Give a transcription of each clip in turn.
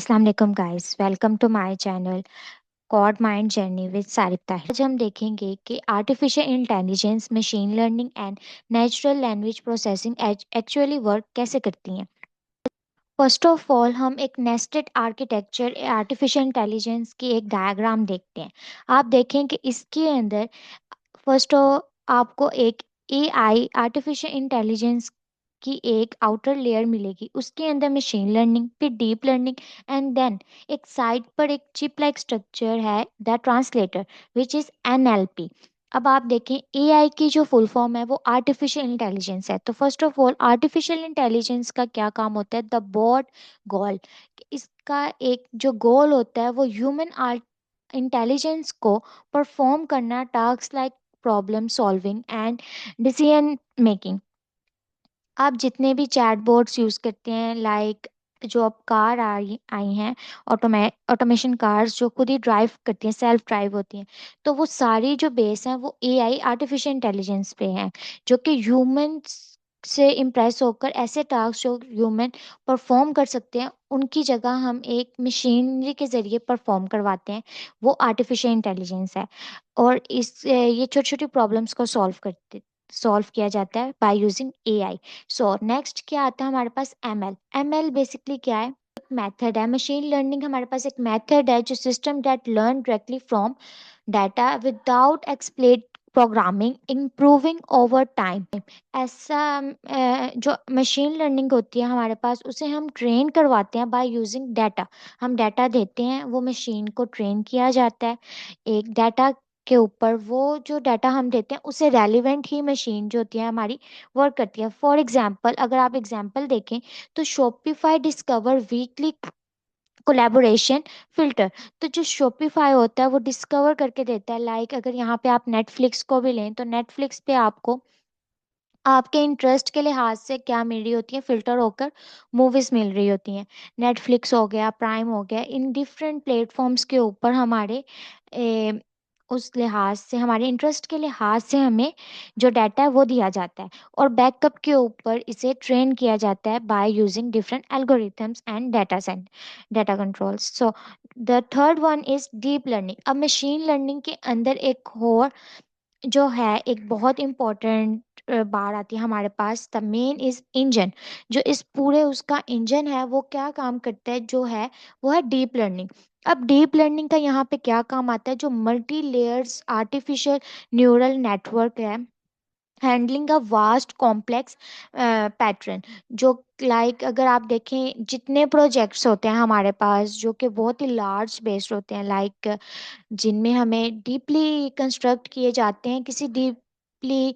अस्सलाम वालेकुम guys, welcome to my channel code mind journey with Sarik Tahir. आज हम देखेंगे कि artificial intelligence, machine learning and natural language processing actually work कैसे करती हैं। फर्स्ट ऑफ ऑल हम एक नेस्टेड आर्किटेक्चर आर्टिफिशियल इंटेलिजेंस की एक डायग्राम देखते हैं। आप देखें कि इसके अंदर फर्स्ट आपको एक एआई आर्टिफिशियल इंटेलिजेंस की एक आउटर लेयर मिलेगी, उसके अंदर मशीन लर्निंग, फिर डीप लर्निंग एंड देन एक साइड पर एक चिप लाइक स्ट्रक्चर है, the translator, which is NLP. अब आप देखें एआई की जो फुल फॉर्म है वो आर्टिफिशियल इंटेलिजेंस है। तो first of all artificial intelligence का क्या काम होता है, द बॉड गोल। इसका एक जो गोल होता है वो ह्यूमन इंटेलिजेंस को परफॉर्म करना, task like problem solving and decision making. आप जितने भी चैटबॉट्स यूज़ करते हैं, लाइक जो अब कार आई आई हैं, ऑटोमेशन कार्स जो खुद ही ड्राइव करती हैं, सेल्फ ड्राइव होती हैं, तो वो सारी जो बेस हैं वो एआई आर्टिफिशियल इंटेलिजेंस पे हैं, जो कि ह्यूमन से इम्प्रेस होकर ऐसे टास्क जो ह्यूमन परफॉर्म कर सकते हैं उनकी जगह हम एक मशीनरी के ज़रिए परफॉर्म करवाते हैं। वो आर्टिफिशियल इंटेलिजेंस है। और इस ये छोटी छोटी प्रॉब्लम्स को सॉल्व किया जाता है by using AI. So next क्या आता है हमारे पास, एमएल। एमएल बेसिकली क्या है, एक मेथड है। मशीन लर्निंग हमारे पास एक मेथड है जो system that learn directly from data without explain programming, improving over time. ऐसा जो मशीन लर्निंग होती है हमारे पास, उसे हम ट्रेन करवाते हैं बाय यूजिंग डाटा। हम डाटा देते हैं, वो मशीन को ट्रेन किया जाता है एक डाटा के ऊपर। वो जो डाटा हम देते हैं उसे रेलिवेंट ही मशीन जो होती है हमारी वर्क करती है। फॉर एग्जांपल अगर आप एग्जांपल देखें तो Shopify discover weekly collaboration filter. तो जो शॉपिफाई होता है वो डिस्कवर करके देता है, लाइक अगर यहाँ पे आप नेटफ्लिक्स को भी लें तो नेटफ्लिक्स पे आपको आपके इंटरेस्ट के लिहाज से क्या मिल रही होती है, फिल्टर होकर मूवीज मिल रही होती हैं। नेटफ्लिक्स हो गया, प्राइम हो गया, इन डिफरेंट प्लेटफॉर्म्स के ऊपर हमारे उस लिहाज से, हमारे इंटरेस्ट के लिहाज से हमें जो डाटा है वो दिया जाता है, और बैकअप के ऊपर इसे ट्रेन किया जाता है by using different algorithms and data controls. So the third one is deep learning. अब मशीन लर्निंग के अंदर एक और जो है एक बहुत इम्पोर्टेंट बात आती है हमारे पास, द मेन इज इंजन। जो इस पूरे उसका इंजन है वो क्या काम करता है, जो है वो है डीप लर्निंग। अब डीप लर्निंग का यहाँ पे क्या काम आता है, जो multi layers artificial neural network है, handling a vast complex pattern. जो लाइक अगर आप देखें जितने प्रोजेक्ट्स होते हैं हमारे पास जो कि बहुत ही लार्ज बेस्ड होते हैं, लाइक जिनमें हमें डीपली कंस्ट्रक्ट किए जाते हैं, किसी डीपली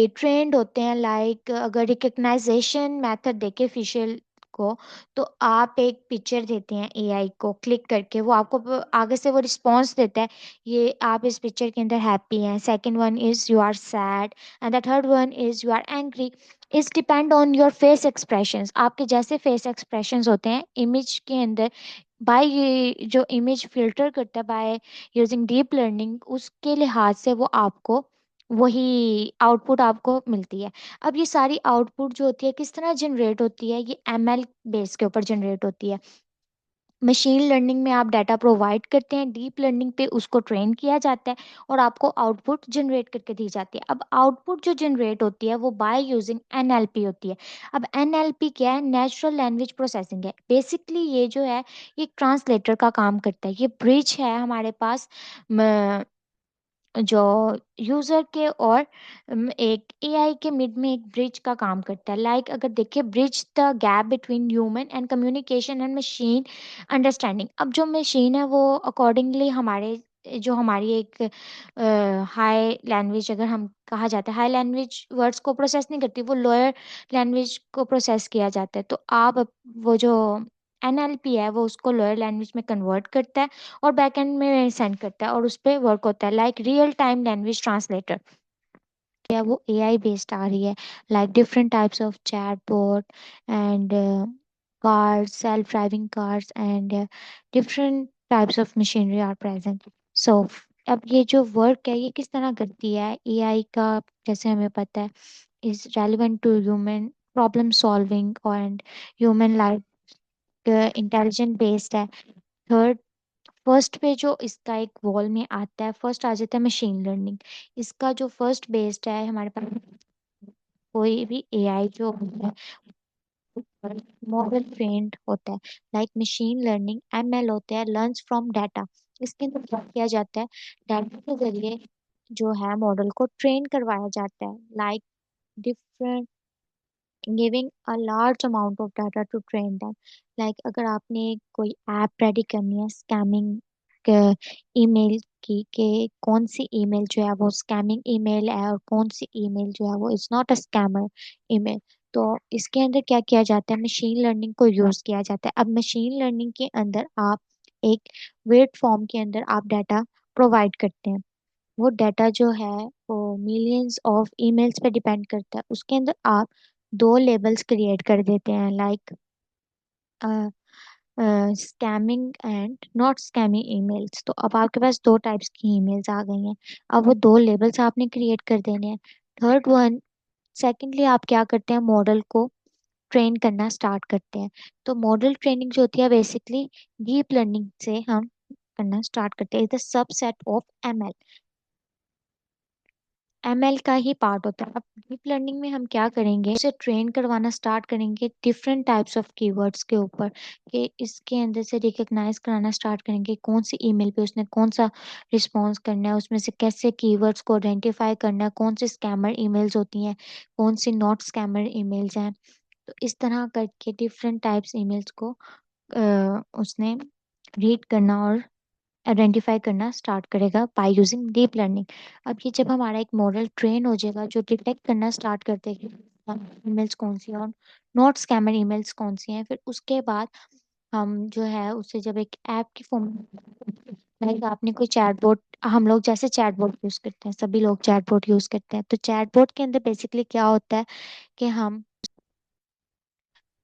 ट्रेंड होते हैं, लाइक अगर रिकग्नाइजेशन मेथड देखे फेशियल को, तो आप एक पिक्चर देते हैं एआई को, क्लिक करके वो आपको आगे से वो रिस्पॉन्स देता है, ये आप इस पिक्चर के अंदर हैप्पी हैं, second one is you are sad and the third one is you are angry. Is depend on your face expressions. आपके जैसे फेस एक्सप्रेशंस होते हैं इमेज के अंदर, बाय ये जो इमेज फिल्टर करता है बाय यूजिंग डीप लर्निंग, उसके लिहाज से वो आपको वही आउटपुट आपको मिलती है। अब ये सारी आउटपुट जो होती है किस तरह जनरेट होती है, ये एमएल बेस के ऊपर जनरेट होती है। मशीन लर्निंग में आप डाटा प्रोवाइड करते हैं, डीप लर्निंग पे उसको ट्रेन किया जाता है और आपको आउटपुट जनरेट करके दी जाती है। अब आउटपुट जो जनरेट होती है वो बाय यूजिंग एनएलपी होती है। अब एनएलपी क्या है, नेचुरल लैंग्वेज प्रोसेसिंग है। बेसिकली ये जो है ये ट्रांसलेटर का काम करता है, ये ब्रिज है हमारे पास जो यूजर के और एक एआई के मिड में एक ब्रिज का काम करता है। लाइक अगर देखिए, bridge the gap between human and communication and machine understanding. अब जो मशीन है वो अकॉर्डिंगली हमारे जो हमारी एक हाई लैंग्वेज, अगर हम कहा जाता है हाई लैंग्वेज वर्ड्स को प्रोसेस नहीं करती, वो लोअर लैंग्वेज को प्रोसेस किया जाता है। तो वो जो एनएलपी है वो उसको लोअर लैंग्वेज में कन्वर्ट करता है और बैकएंड में सेंड करता है और उस पर वर्क होता है, like real time language translator. क्या वो एआई बेस्ड आ रही है, like different types of chatbot and cars, self driving cars and different types of machinery are present. So अब ये जो वर्क है ये किस तरह करती है एआई का, जैसे हमें पता है, is relevant to human problem solving and human life intelligent based है। थर्ड, फर्स्ट पे जो इसका एक वॉल में आता है, फर्स्ट आ जाता है मशीन लर्निंग। इसका जो फर्स्ट बेस्ड है हमारे पास, कोई भी एआई जो होता है मॉडल ट्रेंड होता है, लाइक मशीन लर्निंग एमएल होता है, लर्न्स फ्रॉम डाटा। इसके अंदर क्या किया जाता है, डाटा के जरिए जो है मॉडल को ट्रेन करवाया जाता है, like different giving a large amount of data to train them. Like अगर आपने कोई ऐप रेडी करनी है स्कैमिंग ईमेल की, कि कौन सी ईमेल जो है वो स्कैमिंग ईमेल है और कौन सी ईमेल जो है वो is not a scammer email, तो इसके अंदर क्या किया जाता है, मशीन लर्निंग को यूज किया जाता है। अब मशीन लर्निंग के अंदर आप एक वेट फॉर्म के अंदर आप डाटा प्रोवाइड करते हैं। वो डाटा जो है वो मिलियंस ऑफ ईमेल्स पे डिपेंड करता है। उसके अंदर आप दो लेबल्स क्रिएट कर देते हैं, like scamming and not scamming emails. तो अब आपके पास दो टाइप्स की ईमेल्स आ गई हैं। अब वो दो लेबल्स आपने क्रिएट कर देने हैं। थर्ड वन, सेकेंडली आप क्या करते हैं, मॉडल को ट्रेन करना स्टार्ट करते हैं। तो मॉडल ट्रेनिंग जो होती है बेसिकली डीप लर्निंग से हम करना स्टार्ट करते हैं, the subset of ML. ML का ही पार्ट होता है। अब डीप लर्निंग में हम क्या करेंगे, उसे ट्रेन करवाना स्टार्ट करेंगे डिफरेंट टाइप्स ऑफ कीवर्ड्स के ऊपर, कि इसके अंदर से रिकग्नाइज कराना स्टार्ट करेंगे कौन सी ईमेल पे उसने कौन सा रिस्पॉन्स करना है, उसमें से कैसे कीवर्ड्स को आइडेंटिफाई करना है, कौन सी स्कैमर ईमेल्स होती हैं, कौन सी नॉट स्कैमर ईमेल्स हैं। तो इस तरह करके डिफरेंट टाइप्स ईमेल्स को उसने रीड करना और आइडेंटिफाई करना स्टार्ट करेगा बाय यूजिंग डीप लर्निंग। अब ये जब हमारा एक मॉडल ट्रेन हो जाएगा जो डिटेक्ट करना स्टार्ट कर देगा ईमेल्स कौन सी हैं और नॉट स्कैमर ईमेल्स कौन सी हैं, फिर उसके बाद हम जो है उसे जब एक ऐप की फॉर्म, लाइक आपने कोई चैटबॉट, हम लोग जैसे चैटबॉट यूज करते हैं, सभी लोग चैटबॉट यूज करते हैं, तो चैटबॉट के अंदर बेसिकली क्या होता है कि हम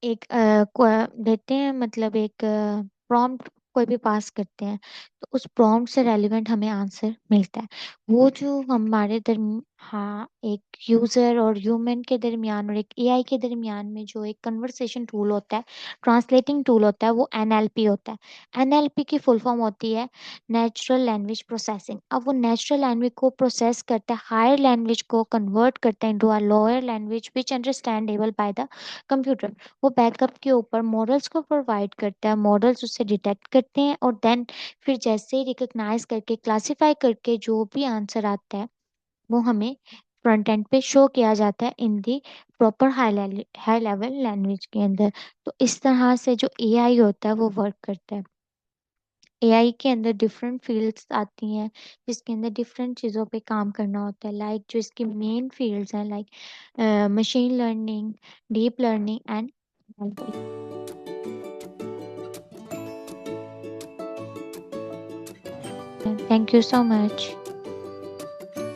एक देते हैं, मतलब एक प्रॉम्प्ट कोई भी पास करते हैं, तो उस प्रॉम्प्ट से रेलिवेंट हमें आंसर मिलता है। वो जो हमारे हाँ, एक यूजर और ह्यूमन के दरमियान और एक एआई के दरमियान में जो एक कन्वर्सेशन टूल होता है, ट्रांसलेटिंग टूल होता है, वो एनएलपी होता है। एनएलपी की फुल फॉर्म होती है नेचुरल लैंग्वेज प्रोसेसिंग। अब वो नेचुरल लैंग्वेज को प्रोसेस करता है, हायर लैंग्वेज को कन्वर्ट करता है into a lower language which understandable by the computer. वो बैकअप के ऊपर मॉडल्स को प्रोवाइड करता है, मॉडल्स उससे डिटेक्ट करते हैं और देन फिर जैसे ही रिकग्नाइज करके क्लासिफाई करके जो भी आंसर आता है वो हमें फ्रंट एंड पे शो किया जाता है इन दी प्रॉपर हाई लेवल लैंग्वेज के अंदर। तो इस तरह से जो एआई होता है वो वर्क करता है। एआई के अंदर डिफरेंट फील्ड्स आती हैं जिसके अंदर डिफरेंट चीज़ों पे काम करना होता है, लाइक जो इसकी मेन फील्ड्स हैं, like machine learning, deep learning and thank you so much.